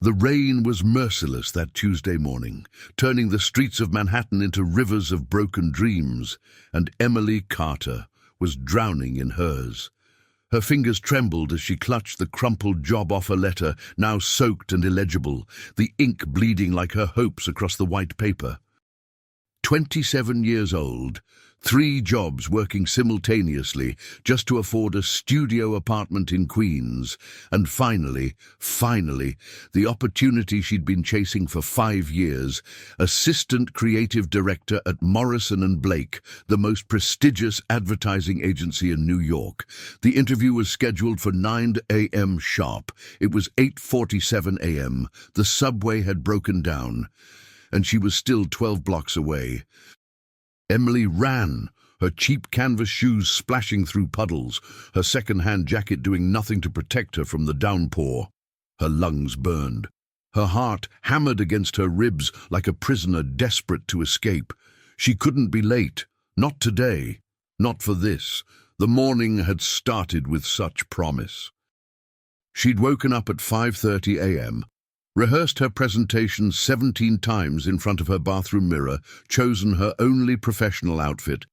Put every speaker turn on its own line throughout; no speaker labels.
The rain was merciless that Tuesday morning, turning the streets of Manhattan into rivers of broken dreams, and Emily Carter was drowning in hers. Her fingers trembled as she clutched the crumpled job offer letter, now soaked and illegible, the ink bleeding like her hopes across the white paper. 27 years old, 3 jobs working simultaneously just to afford a studio apartment in Queens, and finally, the opportunity she'd been chasing for 5 years, assistant creative director at Morrison & Blake, the most prestigious advertising agency in New York. The interview was scheduled for 9 a.m. sharp. It was 8:47 a.m. The subway had broken down, and she was still 12 blocks away. Emily ran, her cheap canvas shoes splashing through puddles, her second-hand jacket doing nothing to protect her from the downpour. Her lungs burned. Her heart hammered against her ribs like a prisoner desperate to escape. She couldn't be late. Not today. Not for this. The morning had started with such promise. She'd woken up at 5:30 a.m., rehearsed her presentation 17 times in front of her bathroom mirror, chosen her only professional outfit,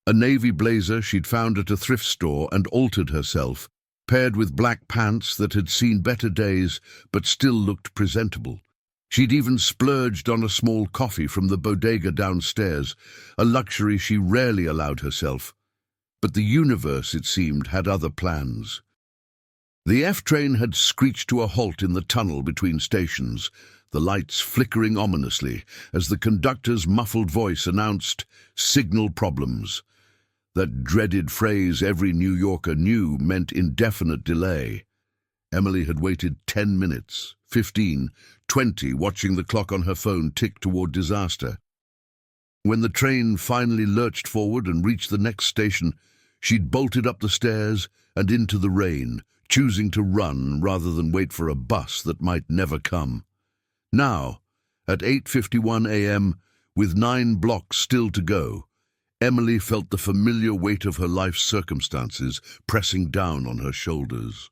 a navy blazer she'd found at a thrift store, and altered herself, paired with black pants that had seen better days but still looked presentable. She'd even splurged on a small coffee from the bodega downstairs, a luxury she rarely allowed herself. But the universe, it seemed, had other plans. The F train had screeched to a halt in the tunnel between stations, the lights flickering ominously as the conductor's muffled voice announced signal problems. That dreaded phrase every New Yorker knew meant indefinite delay. Emily had waited 10 minutes, 15, 20, watching the clock on her phone tick toward disaster. When the train finally lurched forward and reached the next station, she'd bolted up the stairs and into the rain, choosing to run rather than wait for a bus that might never come. Now, at 8:51 a.m., with 9 blocks still to go, Emily felt the familiar weight of her life's circumstances pressing down on her shoulders.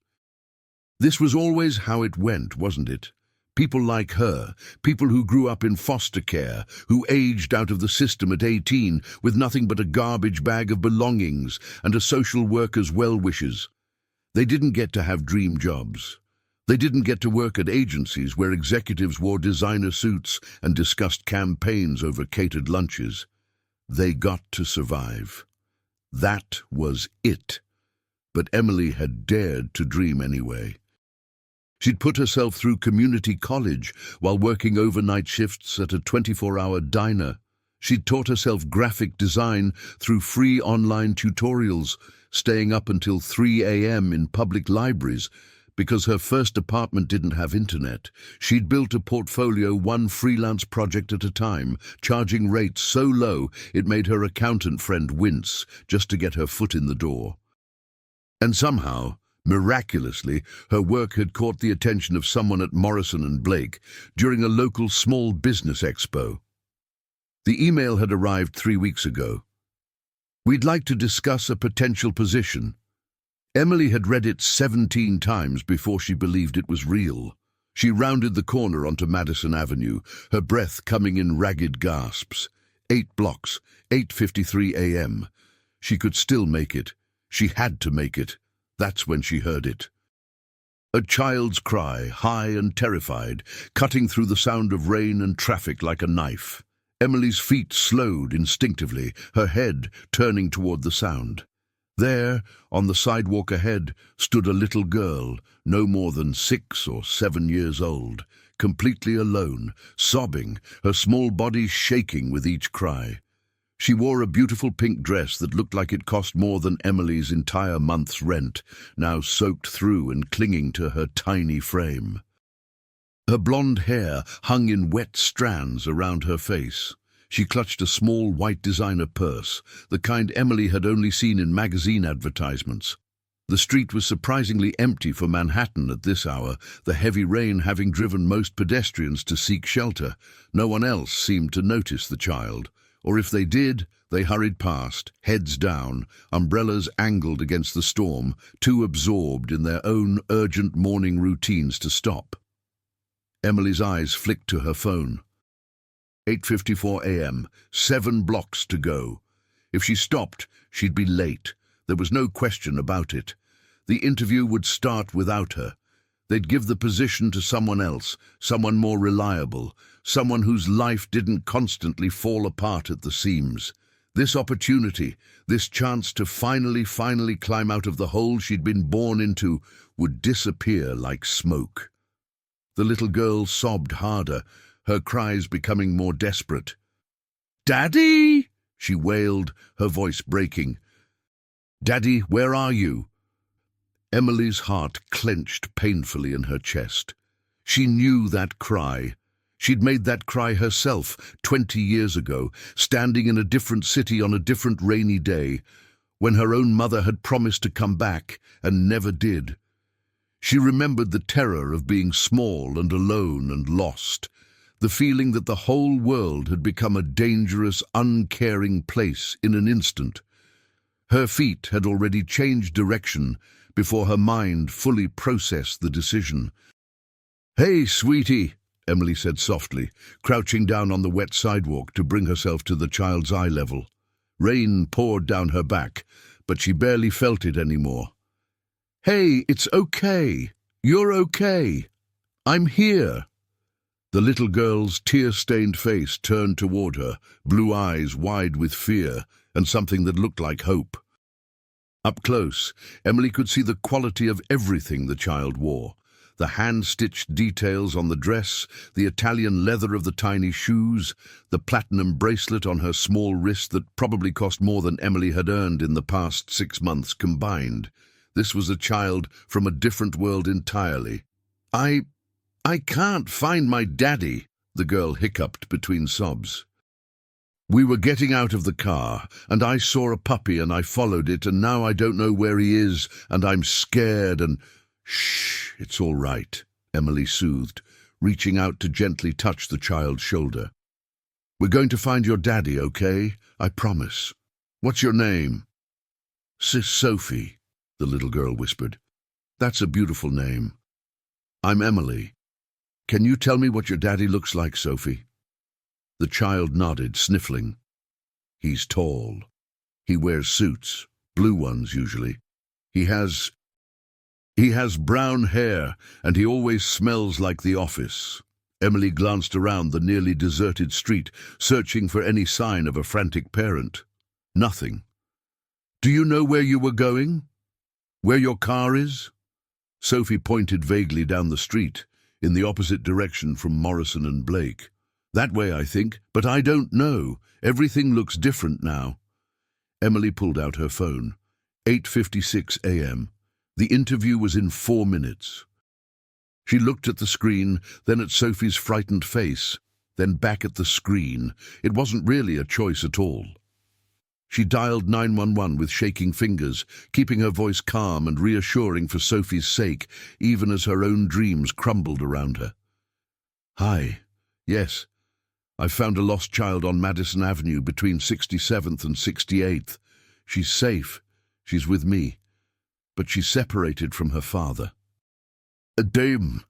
This was always how it went, wasn't it? People like her, people who grew up in foster care, who aged out of the system at 18 with nothing but a garbage bag of belongings and a social worker's well-wishes. They didn't get to have dream jobs. They didn't get to work at agencies where executives wore designer suits and discussed campaigns over catered lunches. They got to survive. That was it. But Emily had dared to dream anyway. She'd put herself through community college while working overnight shifts at a 24-hour diner. She'd taught herself graphic design through free online tutorials, staying up until 3 a.m. in public libraries. Because her first apartment didn't have internet, she'd built a portfolio one freelance project at a time, charging rates so low it made her accountant friend wince just to get her foot in the door. And somehow, miraculously, her work had caught the attention of someone at Morrison & Blake during a local small business expo. The email had arrived 3 weeks ago. "We'd like to discuss a potential position." Emily had read it 17 times before she believed it was real. She rounded the corner onto Madison Avenue, her breath coming in ragged gasps. 8 blocks, 8:53 a.m. She could still make it. She had to make it. That's when she heard it. A child's cry, high and terrified, cutting through the sound of rain and traffic like a knife. Emily's feet slowed instinctively, her head turning toward the sound. There, on the sidewalk ahead, stood a little girl, no more than 6 or 7 years old, completely alone, sobbing, her small body shaking with each cry. She wore a beautiful pink dress that looked like it cost more than Emily's entire month's rent, now soaked through and clinging to her tiny frame. Her blonde hair hung in wet strands around her face. She clutched a small white designer purse, the kind Emily had only seen in magazine advertisements. The street was surprisingly empty for Manhattan at this hour, the heavy rain having driven most pedestrians to seek shelter. No one else seemed to notice the child, or if they did, they hurried past, heads down, umbrellas angled against the storm, too absorbed in their own urgent morning routines to stop. Emily's eyes flicked to her phone. 8:54 a.m., 7 blocks to go. If she stopped, she'd be late. There was no question about it. The interview would start without her. They'd give the position to someone else, someone more reliable, someone whose life didn't constantly fall apart at the seams. This opportunity, this chance to finally climb out of the hole she'd been born into, would disappear like smoke. The little girl sobbed harder, her cries becoming more desperate. "Daddy!" she wailed, her voice breaking. "Daddy, where are you?" Emily's heart clenched painfully in her chest. She knew that cry. She'd made that cry herself 20 years ago, standing in a different city on a different rainy day, when her own mother had promised to come back and never did. She remembered the terror of being small and alone and lost, the feeling that the whole world had become a dangerous, uncaring place in an instant. Her feet had already changed direction before her mind fully processed the decision. "Hey, sweetie," Emily said softly, crouching down on the wet sidewalk to bring herself to the child's eye level. Rain poured down her back, but she barely felt it anymore. "Hey, it's okay. You're okay. I'm here." The little girl's tear-stained face turned toward her, blue eyes wide with fear and something that looked like hope. Up close, Emily could see the quality of everything the child wore. The hand-stitched details on the dress, the Italian leather of the tiny shoes, the platinum bracelet on her small wrist that probably cost more than Emily had earned in the past 6 months combined. This was a child from a different world entirely. I can't find my daddy," the girl hiccuped between sobs. "We were getting out of the car, and I saw a puppy and I followed it, and now I don't know where he is, and I'm scared and—" "Shh, it's all right," Emily soothed, reaching out to gently touch the child's shoulder. "We're going to find your daddy, okay? I promise. What's your name?" "Sophie," the little girl whispered. "That's a beautiful name." "I'm Emily. Can you tell me what your daddy looks like, Sophie?" The child nodded, sniffling. "He's tall. He wears suits, blue ones usually. He has brown hair, and he always smells like the office." Emily glanced around the nearly deserted street, searching for any sign of a frantic parent. Nothing. "Do you know where you were going? Where your car is?" Sophie pointed vaguely down the street, in the opposite direction from Morrison and Blake. "That way, I think, but I don't know. Everything looks different now." Emily pulled out her phone. 8:56 a.m. The interview was in 4 minutes. She looked at the screen, then at Sophie's frightened face, then back at the screen. It wasn't really a choice at all. She dialed 911 with shaking fingers, keeping her voice calm and reassuring for Sophie's sake, even as her own dreams crumbled around her. "Hi. Yes. I found a lost child on Madison Avenue between 67th and 68th. She's safe. She's with me. But she's separated from her father." "Dame."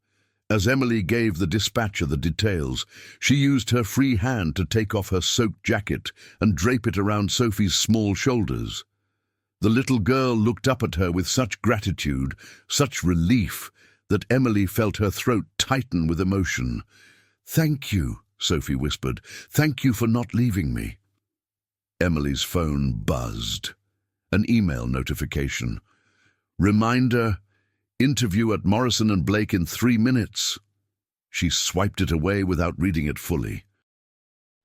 As Emily gave the dispatcher the details, she used her free hand to take off her soaked jacket and drape it around Sophie's small shoulders. The little girl looked up at her with such gratitude, such relief, that Emily felt her throat tighten with emotion. "Thank you," Sophie whispered. "Thank you for not leaving me." Emily's phone buzzed. An email notification. Reminder: interview at Morrison and Blake in 3 minutes. She swiped it away without reading it fully.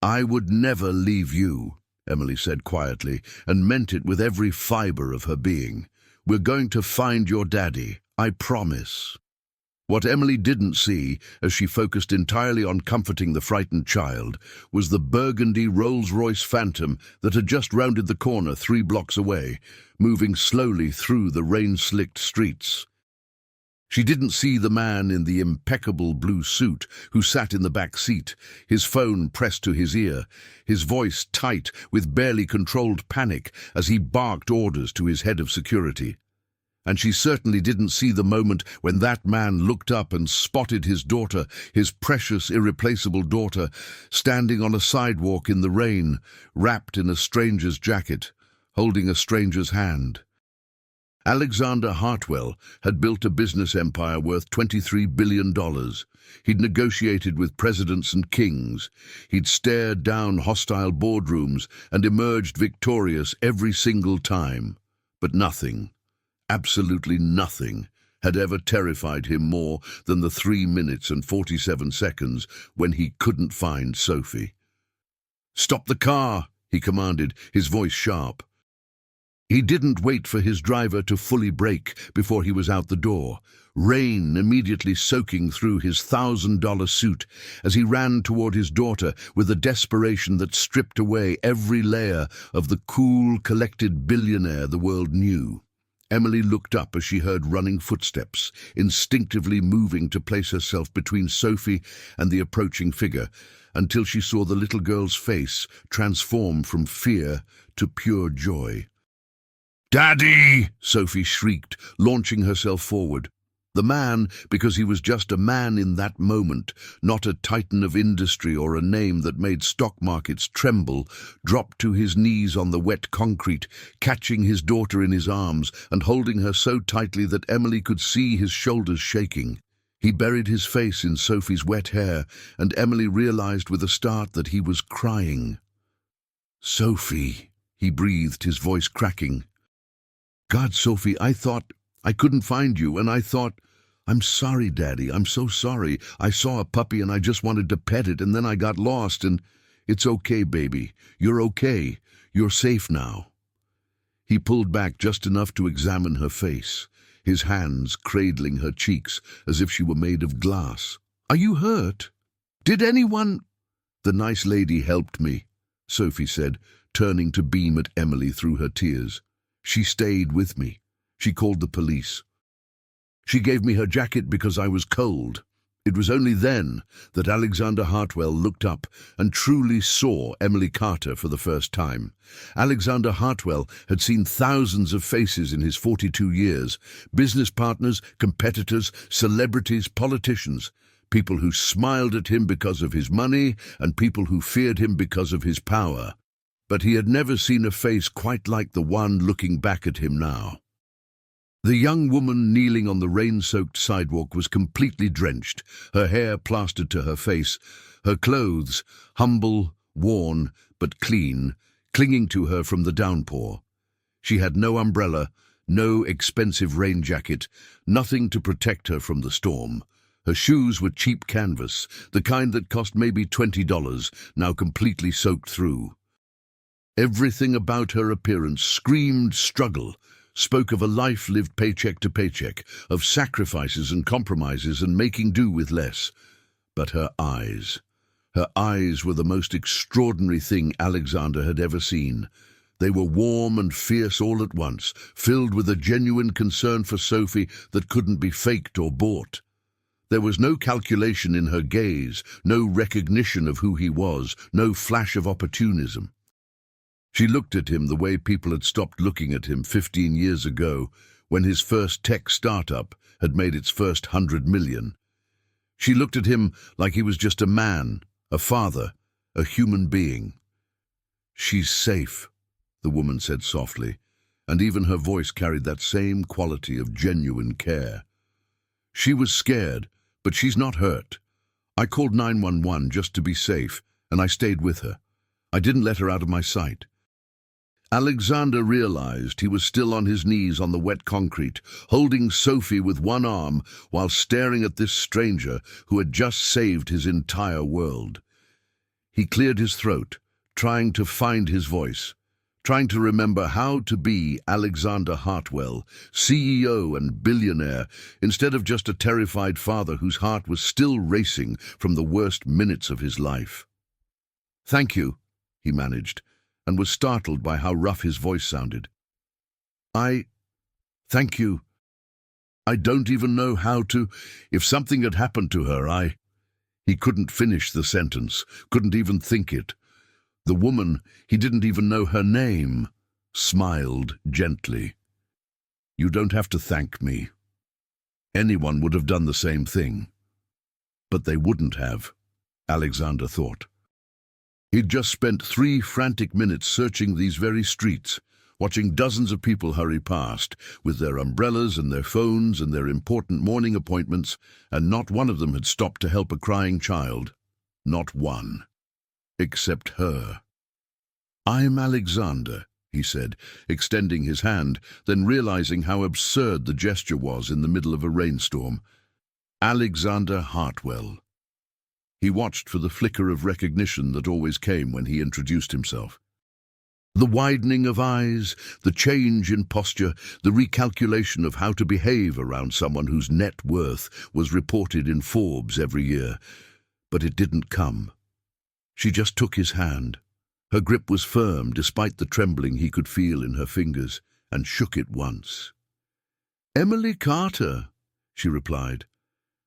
"I would never leave you," Emily said quietly, and meant it with every fiber of her being. "We're going to find your daddy, I promise." What Emily didn't see, as she focused entirely on comforting the frightened child, was the burgundy Rolls-Royce Phantom that had just rounded the corner 3 blocks away, moving slowly through the rain-slicked streets. She didn't see the man in the impeccable blue suit who sat in the back seat, his phone pressed to his ear, his voice tight with barely controlled panic as he barked orders to his head of security. And she certainly didn't see the moment when that man looked up and spotted his daughter, his precious, irreplaceable daughter, standing on a sidewalk in the rain, wrapped in a stranger's jacket, holding a stranger's hand. Alexander Hartwell had built a business empire worth $23 billion. He'd negotiated with presidents and kings. He'd stared down hostile boardrooms and emerged victorious every single time. But nothing, absolutely nothing, had ever terrified him more than the 3 minutes and 47 seconds when he couldn't find Sophie. "Stop the car," he commanded, his voice sharp. He didn't wait for his driver to fully brake before he was out the door, rain immediately soaking through his $1,000 suit as he ran toward his daughter with a desperation that stripped away every layer of the cool, collected billionaire the world knew. Emily looked up as she heard running footsteps, instinctively moving to place herself between Sophie and the approaching figure, until she saw the little girl's face transform from fear to pure joy. "Daddy!" Sophie shrieked, launching herself forward. The man, because he was just a man in that moment, not a titan of industry or a name that made stock markets tremble, dropped to his knees on the wet concrete, catching his daughter in his arms and holding her so tightly that Emily could see his shoulders shaking. He buried his face in Sophie's wet hair, and Emily realized with a start that he was crying. "Sophie," he breathed, his voice cracking. "God, Sophie, I thought I couldn't find you, and I thought, I'm sorry, Daddy, I'm so sorry. I saw a puppy and I just wanted to pet it, and then I got lost, and it's okay, baby. You're okay. You're safe now." He pulled back just enough to examine her face, his hands cradling her cheeks as if she were made of glass. "Are you hurt? Did anyone—" "The nice lady helped me," Sophie said, turning to beam at Emily through her tears. "She stayed with me. She called the police. She gave me her jacket because I was cold." It was only then that Alexander Hartwell looked up and truly saw Emily Carter for the first time. Alexander Hartwell had seen thousands of faces in his 42 years, business partners, competitors, celebrities, politicians, people who smiled at him because of his money and people who feared him because of his power. But he had never seen a face quite like the one looking back at him now. The young woman kneeling on the rain-soaked sidewalk was completely drenched, her hair plastered to her face, her clothes, humble, worn, but clean, clinging to her from the downpour. She had no umbrella, no expensive rain jacket, nothing to protect her from the storm. Her shoes were cheap canvas, the kind that cost maybe $20, now completely soaked through. Everything about her appearance screamed struggle, spoke of a life lived paycheck to paycheck, of sacrifices and compromises and making do with less. But her eyes were the most extraordinary thing Alexander had ever seen. They were warm and fierce all at once, filled with a genuine concern for Sophie that couldn't be faked or bought. There was no calculation in her gaze, no recognition of who he was, no flash of opportunism. She looked at him the way people had stopped looking at him 15 years ago, when his first tech startup had made its first 100 million. She looked at him like he was just a man, a father, a human being. "She's safe," the woman said softly, and even her voice carried that same quality of genuine care. "She was scared, but she's not hurt. I called 911 just to be safe, and I stayed with her. I didn't let her out of my sight." Alexander realized he was still on his knees on the wet concrete, holding Sophie with one arm while staring at this stranger who had just saved his entire world. He cleared his throat, trying to find his voice, trying to remember how to be Alexander Hartwell, CEO and billionaire, instead of just a terrified father whose heart was still racing from the worst minutes of his life. "Thank you," he managed, and was startled by how rough his voice sounded. Thank you. I don't even know how to. If something had happened to her, He couldn't finish the sentence, couldn't even think it. The woman, he didn't even know her name, smiled gently. You don't have to thank me. Anyone would have done the same thing. But they wouldn't have, Alexander thought. He'd just spent 3 frantic minutes searching these very streets, watching dozens of people hurry past, with their umbrellas and their phones and their important morning appointments, and not one of them had stopped to help a crying child. Not one. Except her. "I'm Alexander," he said, extending his hand, then realizing how absurd the gesture was in the middle of a rainstorm. Alexander Hartwell. He watched for the flicker of recognition that always came when he introduced himself. The widening of eyes, the change in posture, the recalculation of how to behave around someone whose net worth was reported in Forbes every year. But it didn't come. She just took his hand. Her grip was firm despite the trembling he could feel in her fingers, and shook it once. "Emily Carter," she replied.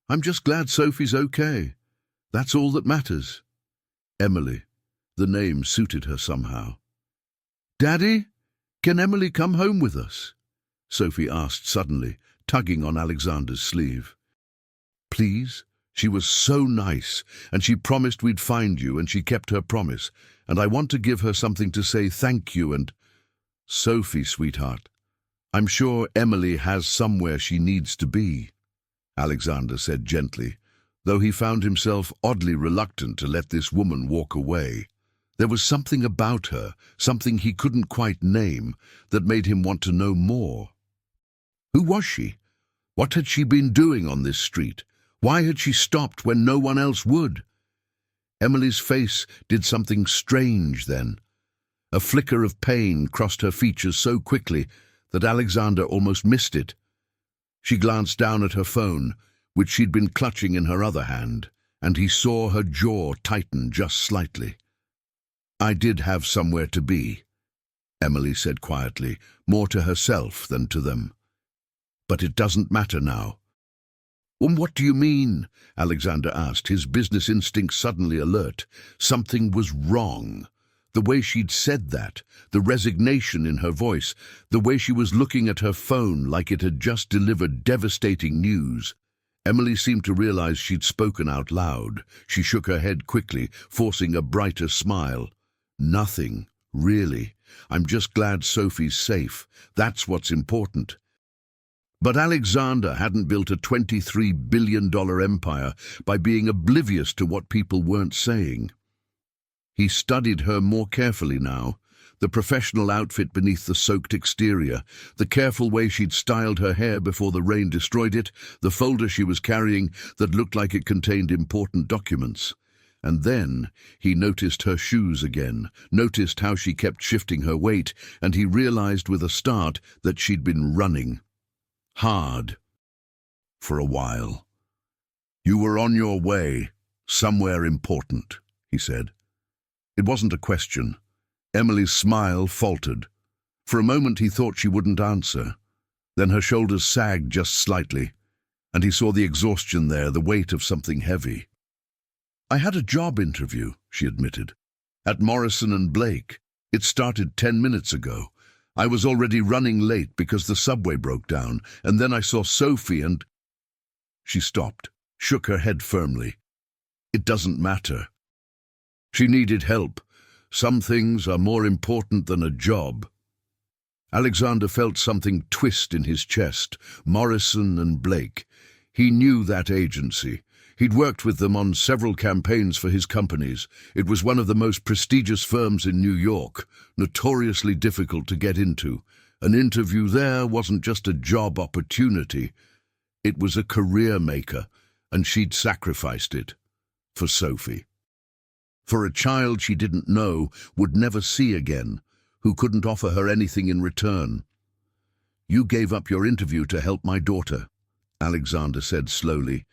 "I'm just glad Sophie's okay. That's all that matters." Emily. The name suited her somehow. "Daddy, can Emily come home with us?" Sophie asked suddenly, tugging on Alexander's sleeve. "Please? She was so nice, and she promised we'd find you, and she kept her promise, and I want to give her something to say thank you and—" "Sophie, sweetheart, I'm sure Emily has somewhere she needs to be," Alexander said gently, though he found himself oddly reluctant to let this woman walk away. There was something about her, something he couldn't quite name, that made him want to know more. Who was she? What had she been doing on this street? Why had she stopped when no one else would? Emily's face did something strange then. A flicker of pain crossed her features so quickly that Alexander almost missed it. She glanced down at her phone, which she'd been clutching in her other hand, and he saw her jaw tighten just slightly. "I did have somewhere to be," Emily said quietly, more to herself than to them. "But it doesn't matter now." "What do you mean?" Alexander asked, his business instincts suddenly alert. Something was wrong. The way she'd said that, the resignation in her voice, the way she was looking at her phone like it had just delivered devastating news. Emily seemed to realize she'd spoken out loud. She shook her head quickly, forcing a brighter smile. "Nothing, really. I'm just glad Sophie's safe. That's what's important." But Alexander hadn't built a $23 billion empire by being oblivious to what people weren't saying. He studied her more carefully now, the professional outfit beneath the soaked exterior, the careful way she'd styled her hair before the rain destroyed it, the folder she was carrying that looked like it contained important documents. And then he noticed her shoes again, noticed how she kept shifting her weight, and he realized with a start that she'd been running. Hard. For a while. "You were on your way, somewhere important," he said. It wasn't a question. Emily's smile faltered. For a moment he thought she wouldn't answer. Then her shoulders sagged just slightly, and he saw the exhaustion there, the weight of something heavy. "I had a job interview," she admitted, "at Morrison and Blake. It started 10 minutes ago. I was already running late because the subway broke down, and then I saw Sophie and—" She stopped, shook her head firmly. "It doesn't matter." She needed help. Some things are more important than a job. Alexander felt something twist in his chest. Morrison and Blake. He knew that agency. He'd worked with them on several campaigns for his companies. It was one of the most prestigious firms in New York, notoriously difficult to get into. An interview there wasn't just a job opportunity. It was a career maker, and she'd sacrificed it. For Sophie. For a child she didn't know, would never see again, who couldn't offer her anything in return. "You gave up your interview to help my daughter," Alexander said slowly,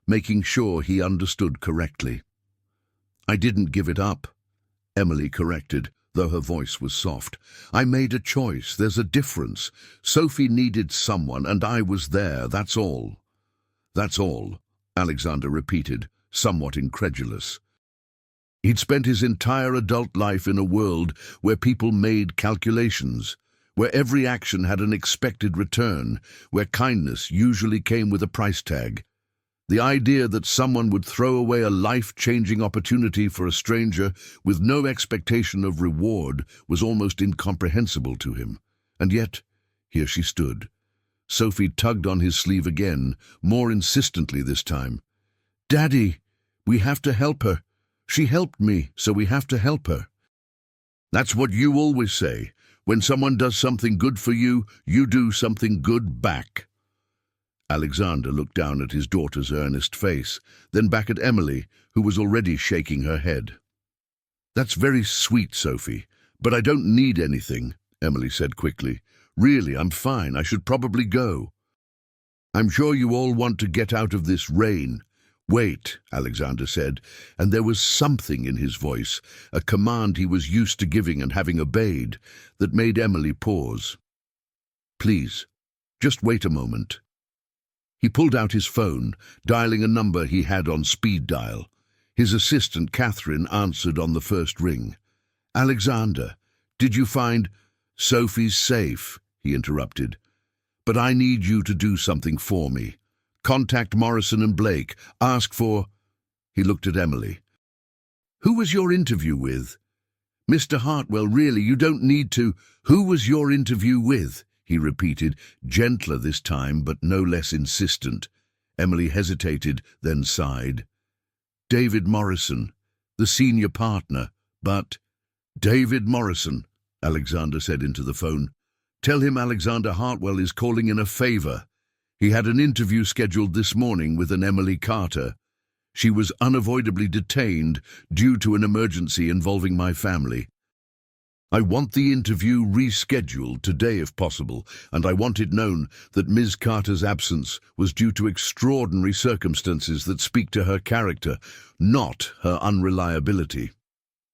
making sure he understood correctly. "I didn't give it up," Emily corrected, though her voice was soft. "I made a choice. There's a difference. Sophie needed someone, and I was there, that's all." "That's all," Alexander repeated, somewhat incredulous. He'd spent his entire adult life in a world where people made calculations, where every action had an expected return, where kindness usually came with a price tag. The idea that someone would throw away a life-changing opportunity for a stranger with no expectation of reward was almost incomprehensible to him. And yet, here she stood. Sophie tugged on his sleeve again, more insistently this time. "Daddy, we have to help her. She helped me, so we have to help her." "That's what you always say. When someone does something good for you, you do something good back." Alexander looked down at his daughter's earnest face, then back at Emily, who was already shaking her head. "That's very sweet, Sophie, but I don't need anything," Emily said quickly. "Really, I'm fine. I should probably go." "I'm sure you all want to get out of this rain." "Wait," Alexander said, and there was something in his voice, a command he was used to giving and having obeyed, that made Emily pause. "Please, just wait a moment." He pulled out his phone, dialing a number he had on speed dial. His assistant, Catherine, answered on the first ring. "Alexander, did you find—" "Sophie's safe," he interrupted. "But I need you to do something for me. Contact Morrison and Blake. Ask for—" He looked at Emily. "Who was your interview with?" "Mr. Hartwell, really, you don't need to—" "Who was your interview with?" he repeated, gentler this time, but no less insistent. Emily hesitated, then sighed. "David Morrison, the senior partner, but—" "David Morrison," Alexander said into the phone. "Tell him Alexander Hartwell is calling in a favor. He had an interview scheduled this morning with an Emily Carter. She was unavoidably detained due to an emergency involving my family. I want the interview rescheduled today if possible, and I want it known that Ms. Carter's absence was due to extraordinary circumstances that speak to her character, not her unreliability."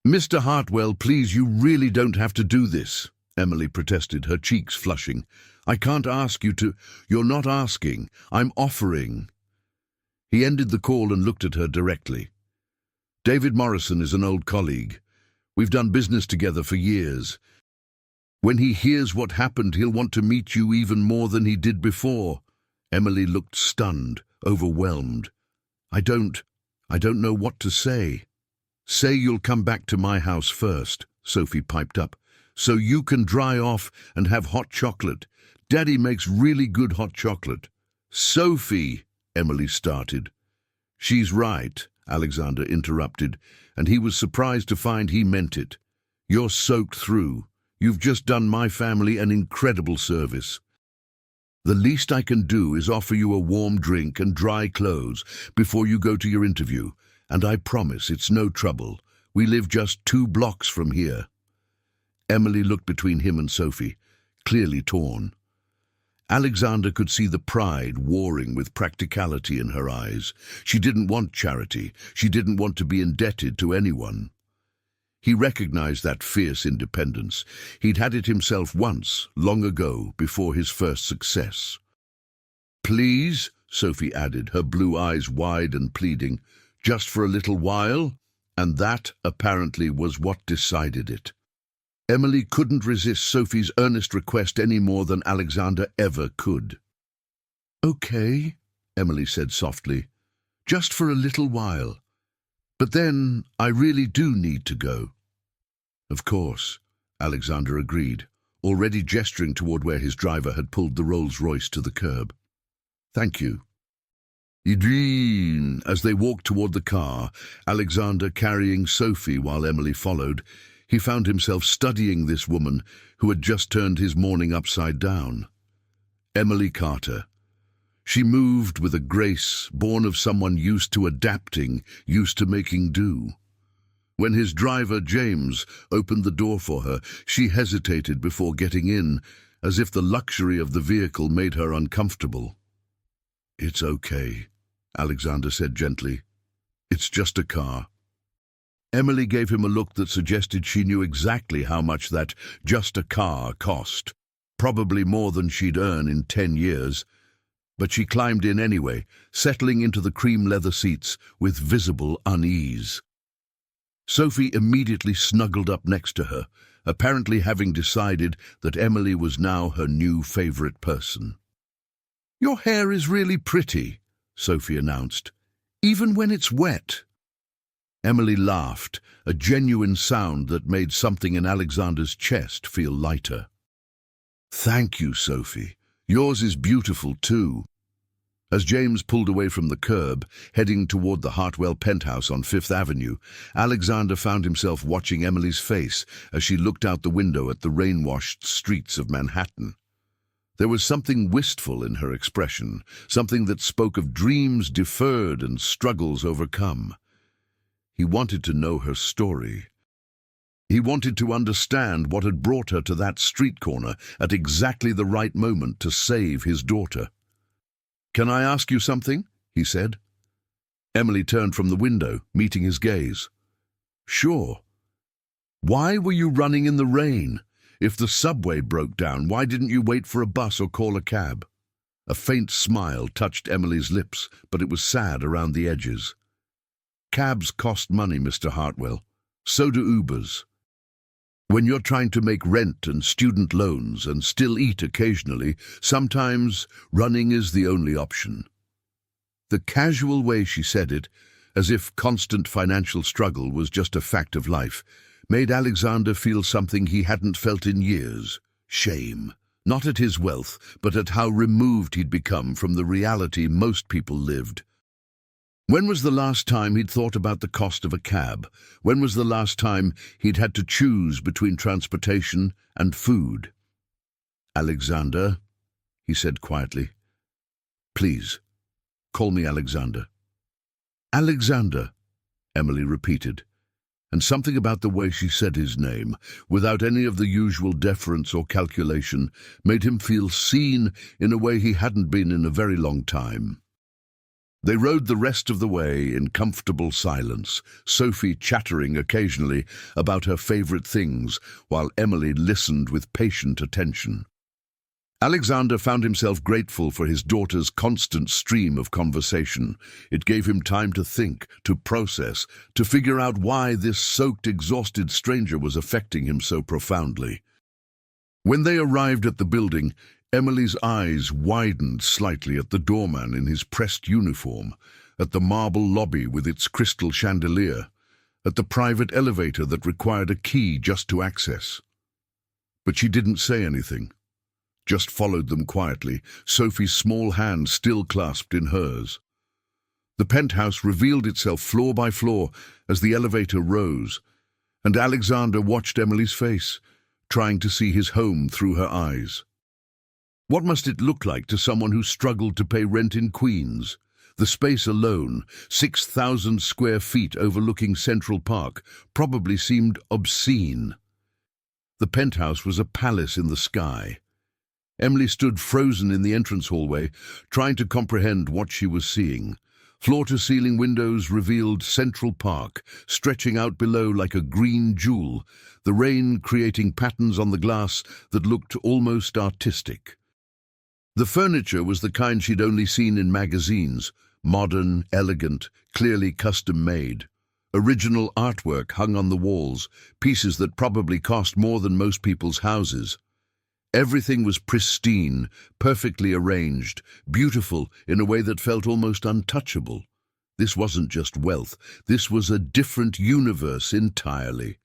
"Mr. Hartwell, please, you really don't have to do this," Emily protested, her cheeks flushing. "I can't ask you to—" "You're not asking. I'm offering." He ended the call and looked at her directly. "David Morrison is an old colleague. We've done business together for years. When he hears what happened, he'll want to meet you even more than he did before." Emily looked stunned, overwhelmed. I don't know what to say." "Say you'll come back to my house first," Sophie piped up, "so you can dry off and have hot chocolate. Daddy makes really good hot chocolate." "Sophie," Emily started. "She's right," Alexander interrupted, and he was surprised to find he meant it. "You're soaked through. You've just done my family an incredible service. The least I can do is offer you a warm drink and dry clothes before you go to your interview, and I promise it's no trouble. We live just 2 blocks from here." Emily looked between him and Sophie, clearly torn. Alexander could see the pride warring with practicality in her eyes. She didn't want charity. She didn't want to be indebted to anyone. He recognized that fierce independence. He'd had it himself once, long ago, before his first success. "Please," Sophie added, her blue eyes wide and pleading, "just for a little while?" And that, apparently, was what decided it. Emily couldn't resist Sophie's earnest request any more than Alexander ever could. "Okay," Emily said softly, "just for a little while. But then I really do need to go." "Of course," Alexander agreed, already gesturing toward where his driver had pulled the Rolls-Royce to the curb. "Thank you." As they walked toward the car, Alexander carrying Sophie while Emily followed, he found himself studying this woman who had just turned his morning upside down. Emily Carter. She moved with a grace born of someone used to adapting, used to making do. When his driver, James, opened the door for her, she hesitated before getting in, as if the luxury of the vehicle made her uncomfortable. "It's okay," Alexander said gently. "It's just a car." Emily gave him a look that suggested she knew exactly how much that just a car cost, probably more than she'd earn in 10 years. But she climbed in anyway, settling into the cream leather seats with visible unease. Sophie immediately snuggled up next to her, apparently having decided that Emily was now her new favorite person. "Your hair is really pretty," Sophie announced, "even when it's wet." Emily laughed, a genuine sound that made something in Alexander's chest feel lighter. "Thank you, Sophie. Yours is beautiful too." As James pulled away from the curb, heading toward the Hartwell penthouse on Fifth Avenue, Alexander found himself watching Emily's face as she looked out the window at the rain-washed streets of Manhattan. There was something wistful in her expression, something that spoke of dreams deferred and struggles overcome. He wanted to know her story. He wanted to understand what had brought her to that street corner at exactly the right moment to save his daughter. "Can I ask you something?" he said. Emily turned from the window, meeting his gaze. "Sure. Why were you running in the rain? If the subway broke down, why didn't you wait for a bus or call a cab?" A faint smile touched Emily's lips, but it was sad around the edges. "Cabs cost money, Mr. Hartwell. So do Ubers. When you're trying to make rent and student loans and still eat occasionally, sometimes running is the only option." The casual way she said it, as if constant financial struggle was just a fact of life, made Alexander feel something he hadn't felt in years: shame. Not at his wealth, but at how removed he'd become from the reality most people lived. When was the last time he'd thought about the cost of a cab? When was the last time he'd had to choose between transportation and food? "Alexander," he said quietly. "Please, call me Alexander." "Alexander," Emily repeated, and something about the way she said his name, without any of the usual deference or calculation, made him feel seen in a way he hadn't been in a very long time. They rode the rest of the way in comfortable silence, Sophie chattering occasionally about her favorite things, while Emily listened with patient attention. Alexander found himself grateful for his daughter's constant stream of conversation. It gave him time to think, to process, to figure out why this soaked, exhausted stranger was affecting him so profoundly. When they arrived at the building, Emily's eyes widened slightly at the doorman in his pressed uniform, at the marble lobby with its crystal chandelier, at the private elevator that required a key just to access. But she didn't say anything, just followed them quietly, Sophie's small hand still clasped in hers. The penthouse revealed itself floor by floor as the elevator rose, and Alexander watched Emily's face, trying to see his home through her eyes. What must it look like to someone who struggled to pay rent in Queens? The space alone, 6,000 square feet overlooking Central Park, probably seemed obscene. The penthouse was a palace in the sky. Emily stood frozen in the entrance hallway, trying to comprehend what she was seeing. Floor-to-ceiling windows revealed Central Park, stretching out below like a green jewel, the rain creating patterns on the glass that looked almost artistic. The furniture was the kind she'd only seen in magazines, modern, elegant, clearly custom-made. Original artwork hung on the walls, pieces that probably cost more than most people's houses. Everything was pristine, perfectly arranged, beautiful in a way that felt almost untouchable. This wasn't just wealth, this was a different universe entirely.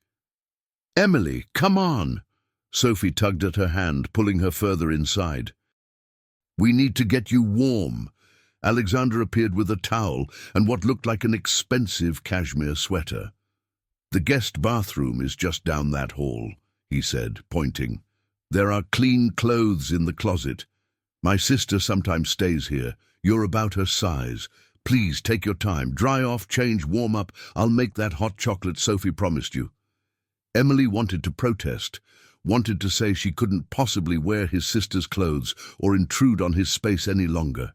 "Emily, come on!" Sophie tugged at her hand, pulling her further inside. "We need to get you warm." Alexander appeared with a towel and what looked like an expensive cashmere sweater. "The guest bathroom is just down that hall," he said, pointing. "There are clean clothes in the closet. My sister sometimes stays here. You're about her size. Please take your time. Dry off, change, warm up. I'll make that hot chocolate Sophie promised you." Emily wanted to protest, wanted to say she couldn't possibly wear his sister's clothes or intrude on his space any longer.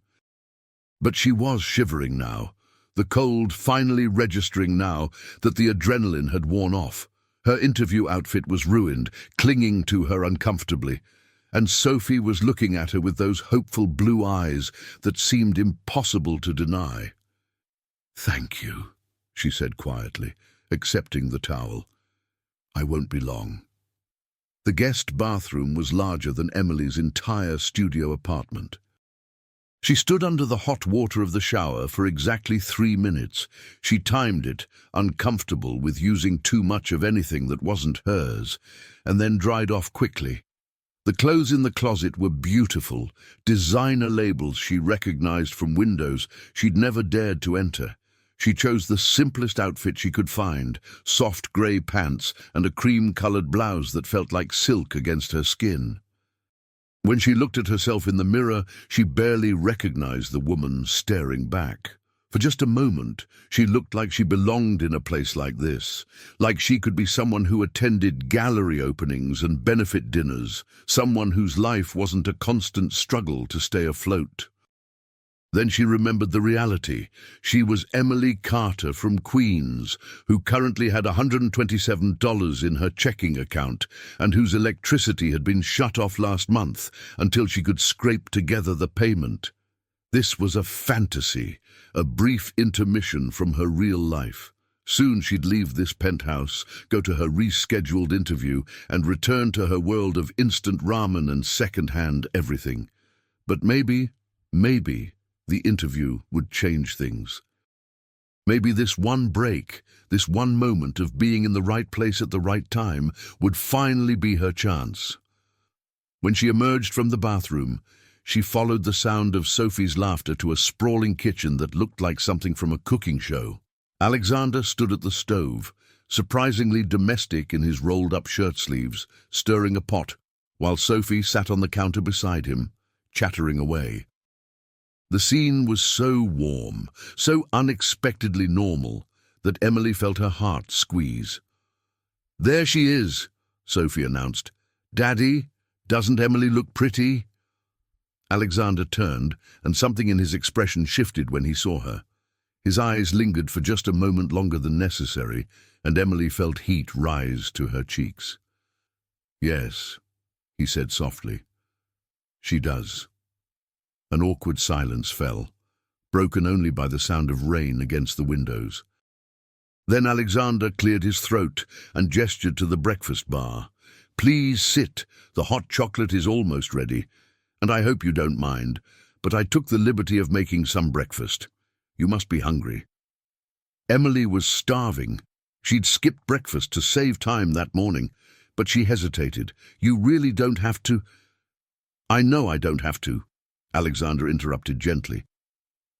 But she was shivering now, the cold finally registering now that the adrenaline had worn off. Her interview outfit was ruined, clinging to her uncomfortably, and Sophie was looking at her with those hopeful blue eyes that seemed impossible to deny. "Thank you," she said quietly, accepting the towel. "I won't be long." The guest bathroom was larger than Emily's entire studio apartment. She stood under the hot water of the shower for exactly 3 minutes. She timed it, uncomfortable with using too much of anything that wasn't hers, and then dried off quickly. The clothes in the closet were beautiful, designer labels she recognized from windows she'd never dared to enter. She chose the simplest outfit she could find, soft grey pants and a cream-colored blouse that felt like silk against her skin. When she looked at herself in the mirror, she barely recognized the woman staring back. For just a moment, she looked like she belonged in a place like this, like she could be someone who attended gallery openings and benefit dinners, someone whose life wasn't a constant struggle to stay afloat. Then she remembered the reality. She was Emily Carter from Queens, who currently had $127 in her checking account and whose electricity had been shut off last month until she could scrape together the payment. This was a fantasy, a brief intermission from her real life. Soon she'd leave this penthouse, go to her rescheduled interview, and return to her world of instant ramen and second-hand everything. But maybe, the interview would change things. Maybe this one break, this one moment of being in the right place at the right time, would finally be her chance. When she emerged from the bathroom, she followed the sound of Sophie's laughter to a sprawling kitchen that looked like something from a cooking show. Alexander stood at the stove, surprisingly domestic in his rolled-up shirt sleeves, stirring a pot, while Sophie sat on the counter beside him, chattering away. The scene was so warm, so unexpectedly normal, that Emily felt her heart squeeze. "There she is," Sophie announced. "Daddy, doesn't Emily look pretty?" Alexander turned, and something in his expression shifted when he saw her. His eyes lingered for just a moment longer than necessary, and Emily felt heat rise to her cheeks. "Yes," he said softly. "She does." An awkward silence fell, broken only by the sound of rain against the windows. Then Alexander cleared his throat and gestured to the breakfast bar. "Please sit. The hot chocolate is almost ready, and I hope you don't mind, but I took the liberty of making some breakfast. You must be hungry." Emily was starving. She'd skipped breakfast to save time that morning, but she hesitated. "You really don't have to—" "I know I don't have to," Alexander interrupted gently.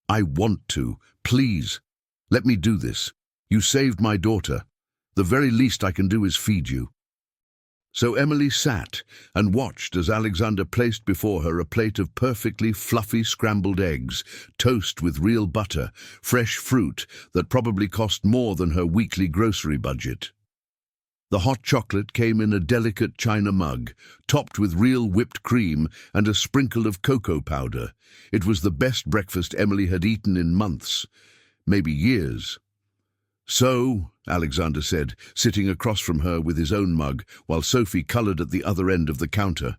"I want to. Please, let me do this. You saved my daughter. The very least I can do is feed you." So Emily sat and watched as Alexander placed before her a plate of perfectly fluffy scrambled eggs, toast with real butter, fresh fruit that probably cost more than her weekly grocery budget. The hot chocolate came in a delicate china mug, topped with real whipped cream and a sprinkle of cocoa powder. It was the best breakfast Emily had eaten in months, maybe years. "So," Alexander said, sitting across from her with his own mug, while Sophie coloured at the other end of the counter.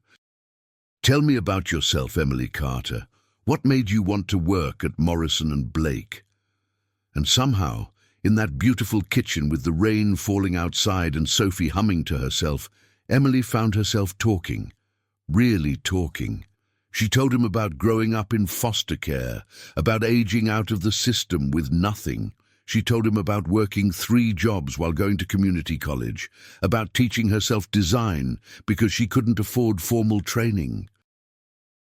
"Tell me about yourself, Emily Carter. What made you want to work at Morrison and Blake?" And somehow, in that beautiful kitchen with the rain falling outside and Sophie humming to herself, Emily found herself talking, really talking. She told him about growing up in foster care, about aging out of the system with nothing. She told him about working 3 jobs while going to community college, about teaching herself design because she couldn't afford formal training.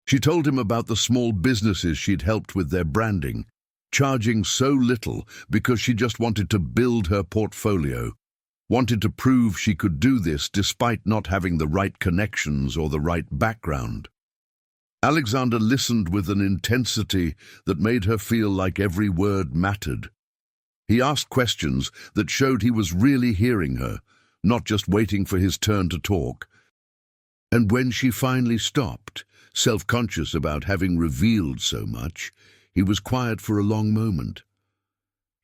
She told him about the small businesses she'd helped with their branding, charging so little because she just wanted to build her portfolio, wanted to prove she could do this despite not having the right connections or the right background. Alexander listened with an intensity that made her feel like every word mattered. He asked questions that showed he was really hearing her, not just waiting for his turn to talk. And when she finally stopped, self-conscious about having revealed so much, he was quiet for a long moment.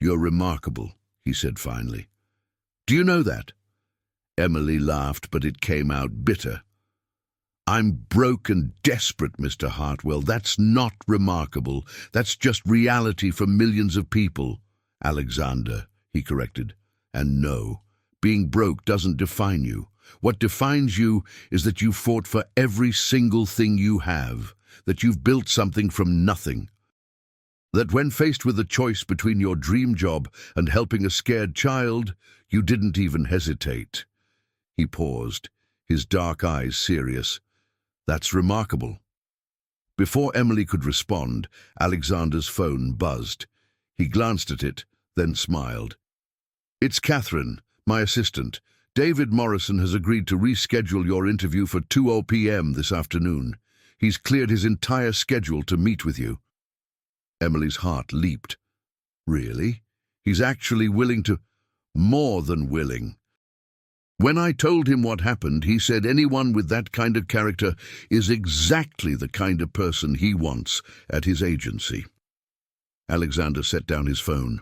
"You're remarkable," he said finally. "Do you know that?" Emily laughed, but it came out bitter. "I'm broke and desperate, Mr. Hartwell. That's not remarkable. That's just reality for millions of people." "Alexander," he corrected. "And no, Being broke doesn't define you. What defines you is that you fought for every single thing you have, that you've built something from nothing. That when faced with a choice between your dream job and helping a scared child, you didn't even hesitate. He paused, his dark eyes serious. That's remarkable. Before Emily could respond, Alexander's phone buzzed. He glanced at it, then smiled. It's Catherine, my assistant. David Morrison has agreed to reschedule your interview for 2 p.m. this afternoon. He's cleared his entire schedule to meet with you. Emily's heart leaped. Really? He's actually willing to... More than willing. When I told him what happened, he said anyone with that kind of character is exactly the kind of person he wants at his agency. Alexander set down his phone.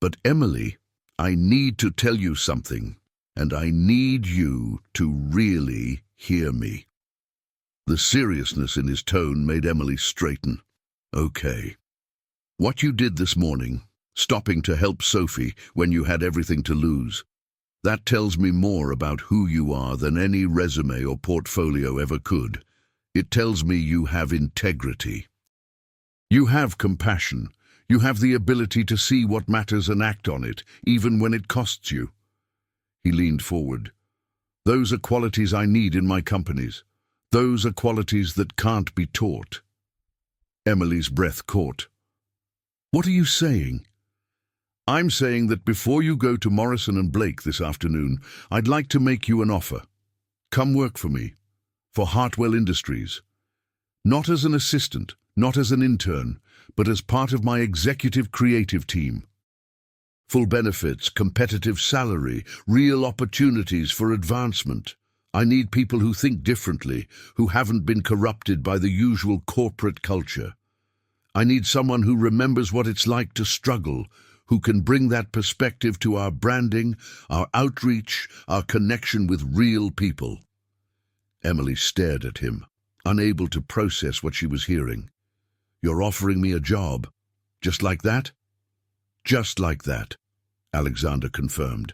But Emily, I need to tell you something, and I need you to really hear me. The seriousness in his tone made Emily straighten. Okay. What you did this morning, stopping to help Sophie when you had everything to lose, that tells me more about who you are than any resume or portfolio ever could. It tells me you have integrity. You have compassion. You have the ability to see what matters and act on it, even when it costs you. He leaned forward. Those are qualities I need in my companies. Those are qualities that can't be taught. Emily's breath caught. What are you saying? I'm saying that before you go to Morrison and Blake this afternoon, I'd like to make you an offer. Come work for me, for Hartwell Industries. Not as an assistant, not as an intern, but as part of my executive creative team. Full benefits, competitive salary, real opportunities for advancement. I need people who think differently, who haven't been corrupted by the usual corporate culture. I need someone who remembers what it's like to struggle, who can bring that perspective to our branding, our outreach, our connection with real people. Emily stared at him, unable to process what she was hearing. You're offering me a job? Just like that? Just like that, Alexander confirmed.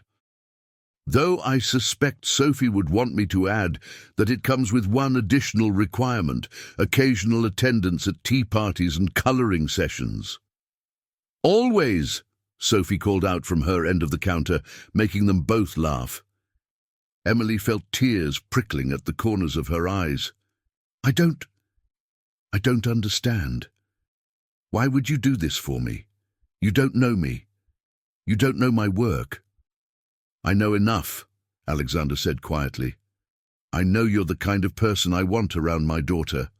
Though I suspect Sophie would want me to add that it comes with one additional requirement, occasional attendance at tea parties and colouring sessions. Always, Sophie called out from her end of the counter, making them both laugh. Emily felt tears prickling at the corners of her eyes. I don't understand. Why would you do this for me? You don't know me. You don't know my work. I know enough, Alexander said quietly. I know you're the kind of person I want around my daughter.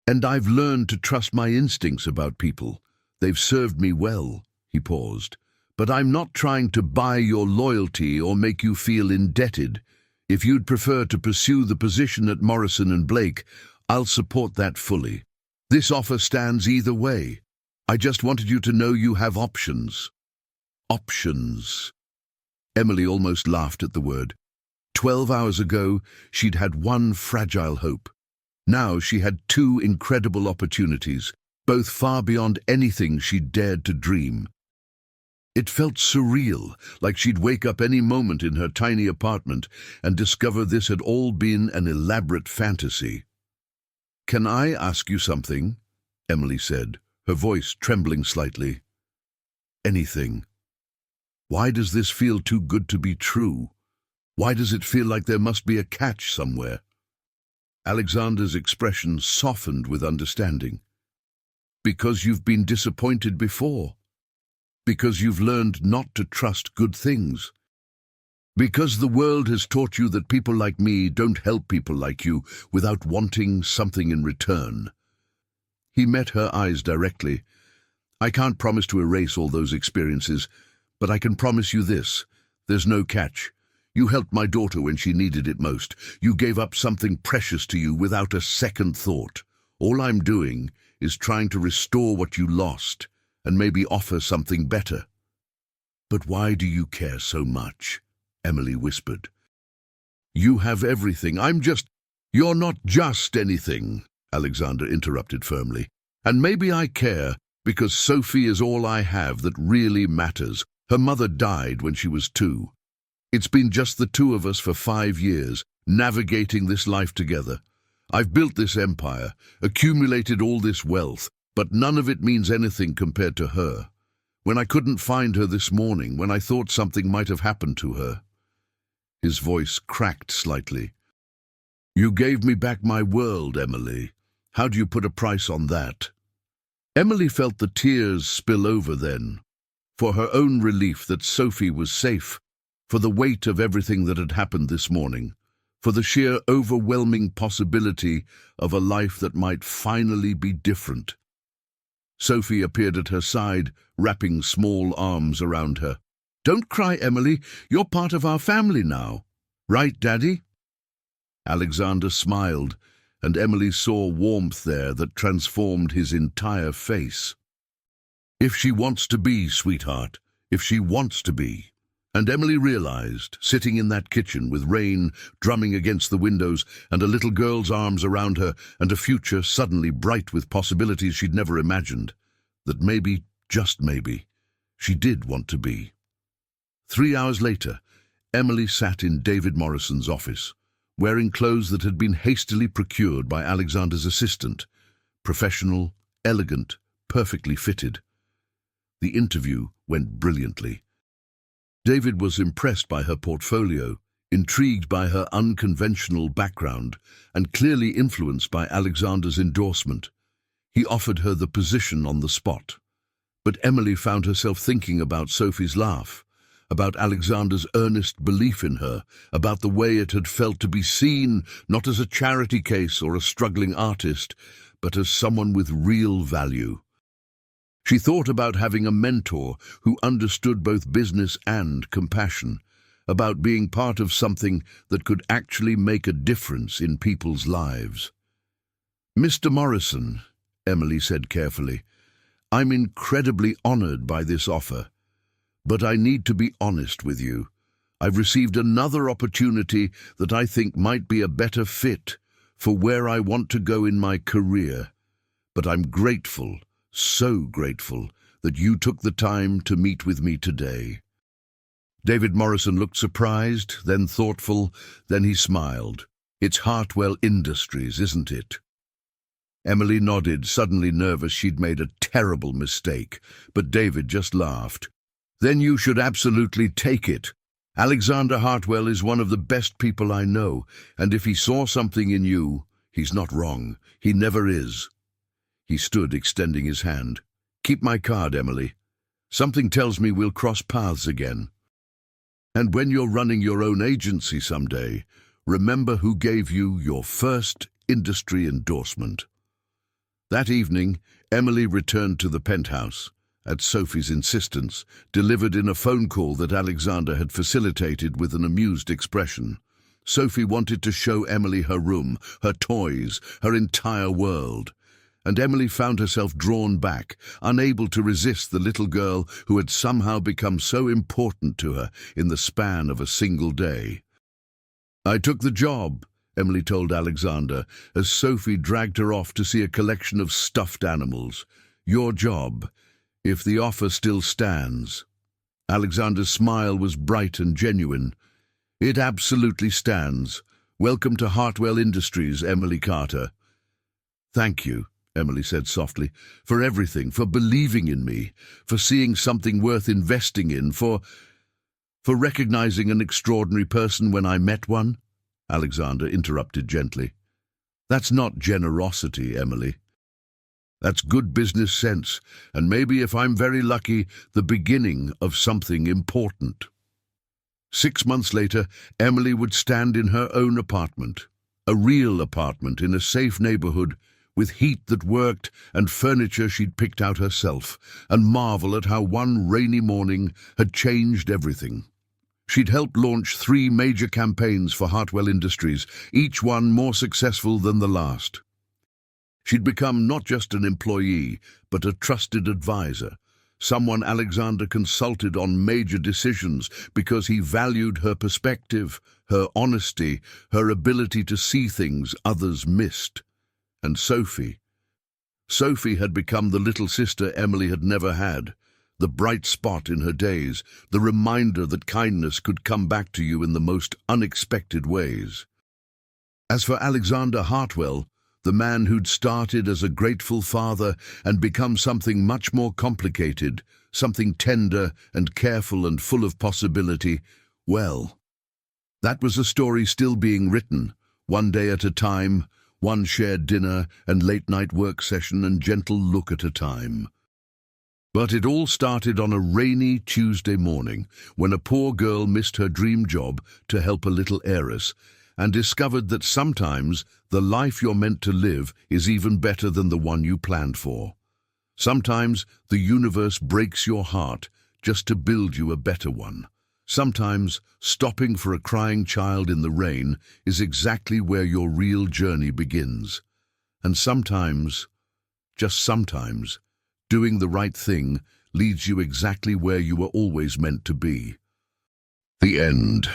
And I've learned to trust my instincts about people. They've served me well, he paused. But I'm not trying to buy your loyalty or make you feel indebted. If you'd prefer to pursue the position at Morrison and Blake, I'll support that fully. This offer stands either way. I just wanted you to know you have options. Options. Emily almost laughed at the word. 12 hours ago, she'd had one fragile hope. Now she had two incredible opportunities, both far beyond anything she'd dared to dream. It felt surreal, like she'd wake up any moment in her tiny apartment and discover this had all been an elaborate fantasy. Can I ask you something? Emily said, her voice trembling slightly. Anything. Why does this feel too good to be true? Why does it feel like there must be a catch somewhere? Alexander's expression softened with understanding. Because you've been disappointed before. Because you've learned not to trust good things. Because the world has taught you that people like me don't help people like you without wanting something in return. He met her eyes directly. I can't promise to erase all those experiences, but I can promise you this. There's no catch. You helped my daughter when she needed it most. You gave up something precious to you without a second thought. All I'm doing is trying to restore what you lost and maybe offer something better. But why do you care so much? Emily whispered. You have everything. You're not just anything, Alexander interrupted firmly. And maybe I care because Sophie is all I have that really matters. Her mother died when she was 2. It's been just the two of us for 5 years, navigating this life together. I've built this empire, accumulated all this wealth, but none of it means anything compared to her. When I couldn't find her this morning, when I thought something might have happened to her." His voice cracked slightly. "You gave me back my world, Emily. How do you put a price on that?" Emily felt the tears spill over then, for her own relief that Sophie was safe, for the weight of everything that had happened this morning, for the sheer overwhelming possibility of a life that might finally be different. Sophie appeared at her side, wrapping small arms around her. "Don't cry, Emily. You're part of our family now. Right, Daddy?" Alexander smiled, and Emily saw warmth there that transformed his entire face. "If she wants to be, sweetheart, if she wants to be." And Emily realized, sitting in that kitchen with rain drumming against the windows and a little girl's arms around her and a future suddenly bright with possibilities she'd never imagined, that maybe, just maybe, she did want to be. 3 hours later, Emily sat in David Morrison's office, wearing clothes that had been hastily procured by Alexander's assistant, professional, elegant, perfectly fitted. The interview went brilliantly. David was impressed by her portfolio, intrigued by her unconventional background, and clearly influenced by Alexander's endorsement. He offered her the position on the spot. But Emily found herself thinking about Sophie's laugh, about Alexander's earnest belief in her, about the way it had felt to be seen not as a charity case or a struggling artist, but as someone with real value. She thought about having a mentor who understood both business and compassion, about being part of something that could actually make a difference in people's lives. "Mr. Morrison," Emily said carefully, "I'm incredibly honored by this offer, but I need to be honest with you. I've received another opportunity that I think might be a better fit for where I want to go in my career, but I'm grateful, so grateful, that you took the time to meet with me today." David Morrison looked surprised, then thoughtful, then he smiled. "It's Hartwell Industries, isn't it?" Emily nodded, suddenly nervous she'd made a terrible mistake, but David just laughed. "Then you should absolutely take it. Alexander Hartwell is one of the best people I know, and if he saw something in you, he's not wrong. He never is." He stood, extending his hand. "Keep my card, Emily. Something tells me we'll cross paths again. And when you're running your own agency someday, remember who gave you your first industry endorsement." That evening, Emily returned to the penthouse, at Sophie's insistence, delivered in a phone call that Alexander had facilitated with an amused expression. Sophie wanted to show Emily her room, her toys, her entire world. And Emily found herself drawn back, unable to resist the little girl who had somehow become so important to her in the span of a single day. "I took the job," Emily told Alexander, as Sophie dragged her off to see a collection of stuffed animals. "Your job, if the offer still stands." Alexander's smile was bright and genuine. "It absolutely stands. Welcome to Hartwell Industries, Emily Carter." "Thank you," Emily said softly, "for everything, for believing in me, for seeing something worth investing in, for recognizing an extraordinary person when I met one." Alexander interrupted gently. "That's not generosity, Emily. That's good business sense, and maybe, if I'm very lucky, the beginning of something important." 6 months later, Emily would stand in her own apartment, a real apartment in a safe neighborhood, with heat that worked and furniture she'd picked out herself, and marvel at how one rainy morning had changed everything. She'd helped launch 3 major campaigns for Hartwell Industries, each one more successful than the last. She'd become not just an employee, but a trusted advisor, someone Alexander consulted on major decisions because he valued her perspective, her honesty, her ability to see things others missed. And Sophie had become the little sister Emily had never had, the bright spot in her days, the reminder that kindness could come back to you in the most unexpected ways. As for Alexander Hartwell, the man who'd started as a grateful father and become something much more complicated, something tender and careful and full of possibility, well, that was a story still being written, one day at a time, one shared dinner and late-night work session and gentle look at a time. But it all started on a rainy Tuesday morning when a poor girl missed her dream job to help a little heiress and discovered that sometimes the life you're meant to live is even better than the one you planned for. Sometimes the universe breaks your heart just to build you a better one. Sometimes stopping for a crying child in the rain is exactly where your real journey begins. And sometimes, just sometimes, doing the right thing leads you exactly where you were always meant to be. The end.